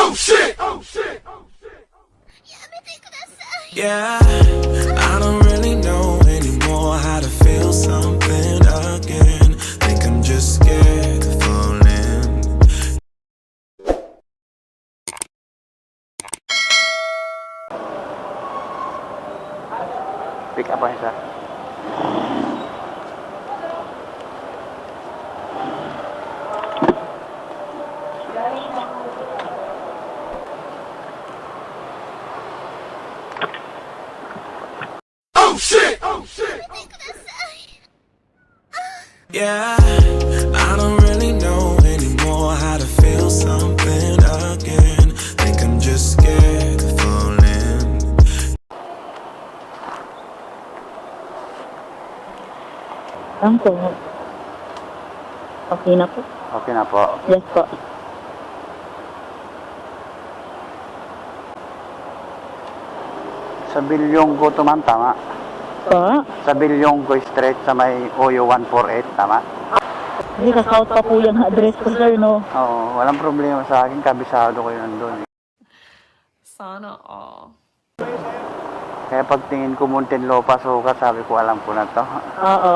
Oh shit! Oh shit! Yeah, I don't really know anymore how to feel something again. Think I'm just scared of falling. Pick up ang isa. Oh shit! Oh shit! Yeah, I don't really know anymore how to feel something again. Think I'm just scared of falling. Ang po. Okay na po. Okay na po. Yes po. Sa Bilyonggo to ma'am, tama? Po? Sa Bilyonggo Street sa may OYO 148, tama? Kasi ka-south pa po yung address ko, sir, no? Oo, walang problema sa akin. Kabisado ko yun nandun. Sana all. Kaya pagtingin ko Muntinlupa sukat, sabi ko alam ko na to. Oo.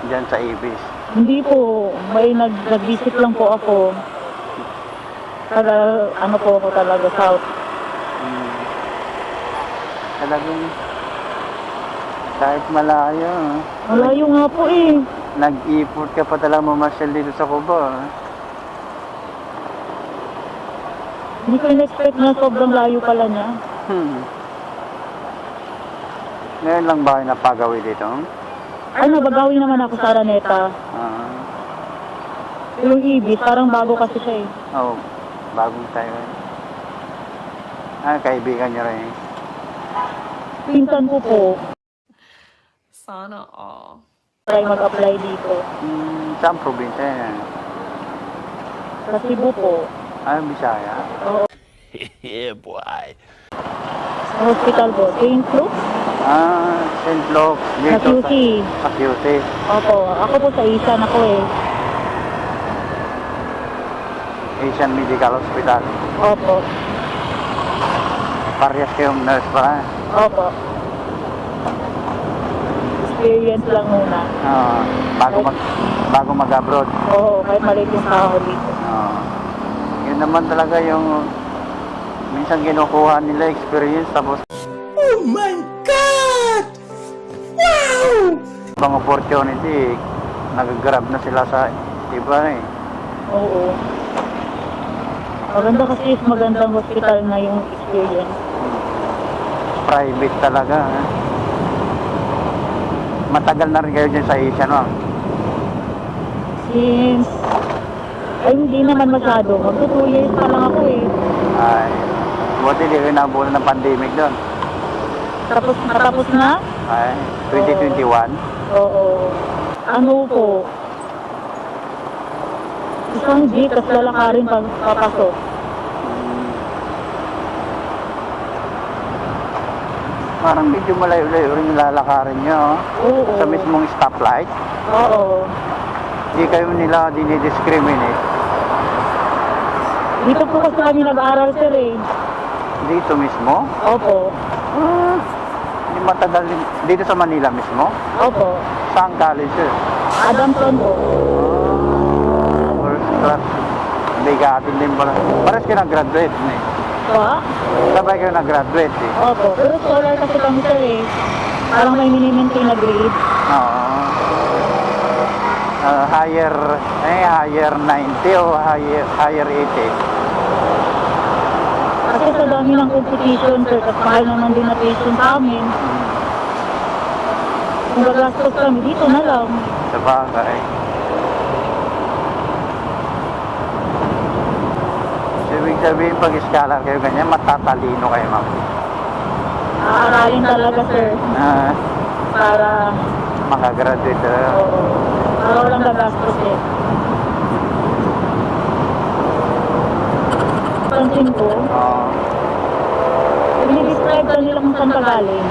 Diyan sa Ibis. Hindi po. May nag-visit lang po ako. Tagal, ano po ako talaga, south. Talagang kahit malayo, Malayo nga po eh. nag-effort ka pa talaga mamasyal dito sa Cubao. Hindi ko in-expect na sobrang layo pala niya. Ngayon lang ba kayo napagawi dito? Ay, nabagawi naman ako sa Araneta. Yung Ibis, parang bago kasi siya eh. Oh, bagong tayo. Kaibigan nyo rin. Pinsan ko po, Sana all. try mag-apply dito. Saan probinsya yan? Sa Cebu po. Bisaya. Yeah, boy. Sa hospital po. St. Luke? St. Luke. Sa QC. Sa QC. Opo. Ako po sa Isan ako eh. Asian Medical Hospital. Opo. Parehas kayong nurse pa. Opo. Experience lang muna. Bago mag-abroad. Oo, kahit maliit yung sahod dito. Yun naman talaga yung minsan kinukuha nila experience tapos Oh my God! Wow! ibang opportunity nag-grab na sila sa iba eh. Oo. Maganda kasi is magandang hospital na yung experience. Private talaga. Matagal na rin kayo dyan sa Asia, no? Since, ay hindi naman masyado. Magto 2 years pa lang ako eh. Ay, buti di kayo nabulan ng pandemic doon. Tapos matapos na? Ay, 2021. Oo. Ano po? Isang jeep, tapos lalakarin pag papasok. Parang medyo malayo-layo rin yung lalakarin nyo. Oo. Sa mismong stoplight. Oo. Hindi kayo nila dinidiscriminate. Dito po kasi kami nag-aaral, sir eh. Dito mismo. Opo. Hindi matagal dito sa Manila mismo. Opo. Saan college sir? Adamson po. First class. Bigatin din pala. Pares kayo nag-graduate eh. Pa? Sabay kayo nag-graduate eh. Opo. Pero scholar kasi kami, sir eh. Parang may mini-maintain na grade. Oo. Higher 90 o higher 80. Kasi sa dami ng competition, sir, tapos mahal naman din na tuition sa amin. Kung gagastos kami, dito na lang. Sa bagay. Ibig sabihin, pag scholar kayo ganyan, matatalino kayo, ma'am. Aaralin talaga, sir. Para, Makagraduate talaga. oo. Para walang gagastos eh. Pansin ko, Oo. describe ka nila kung saan ka galing.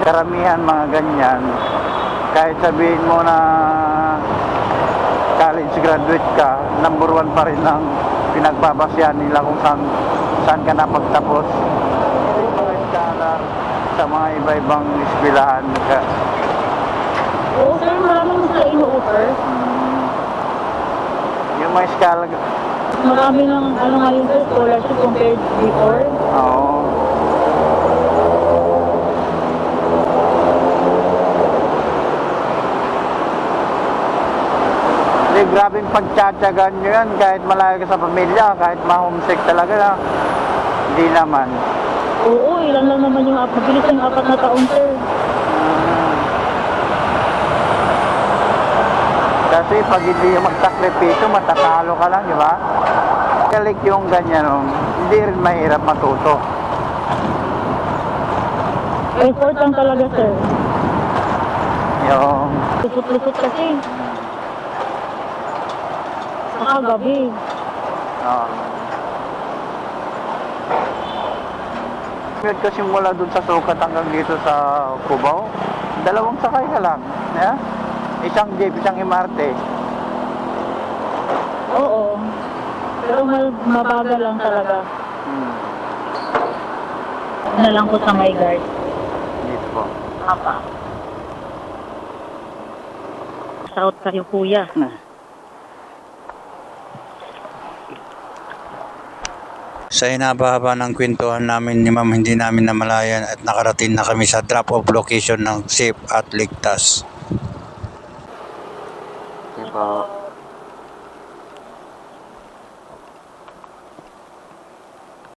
Karamihan mga ganyan, kahit sabihin mo na college graduate ka, number 1 pa rin ang pinagbabasyan nila kung saan ka napagtapos. Yung mga scholar sa mga iba-ibang eskwelahan ka. Oo, sir, maraming sila ino-offer. Yung mga scholar, Marami ng ano ngayon sir, scholarship compared before. oo. Hindi, grabing pagtsatsagan nyo yan kahit malayo ka sa pamilya, kahit ma-homesick talaga na. Hindi naman. Oo, ilan lang naman yung mabilis yung 4 na taon sir. Kasi pag hindi yung magsakripisyo, matatalo ka lang, di ba? Kalik yung ganyan, hindi rin mahirap matuto. Effort lang talaga sir. Yung, Lusot-lusot kasi. Saka gabi. Ngayon kasi mula dun sa Sukat hanggang dito sa Cubao, 2 sakay ka lang. Yeah? Isang jeep, isang MRT. Oo. Pero mabagal lang talaga. Na lang ko sa my guard. Dito po. Apa. Shout kayo kuya. Sa hinaba-haba ng kwentuhan namin ni Ma'am, hindi namin namalayan at nakarating na kami sa drop-off location ng safe at ligtas. Diba?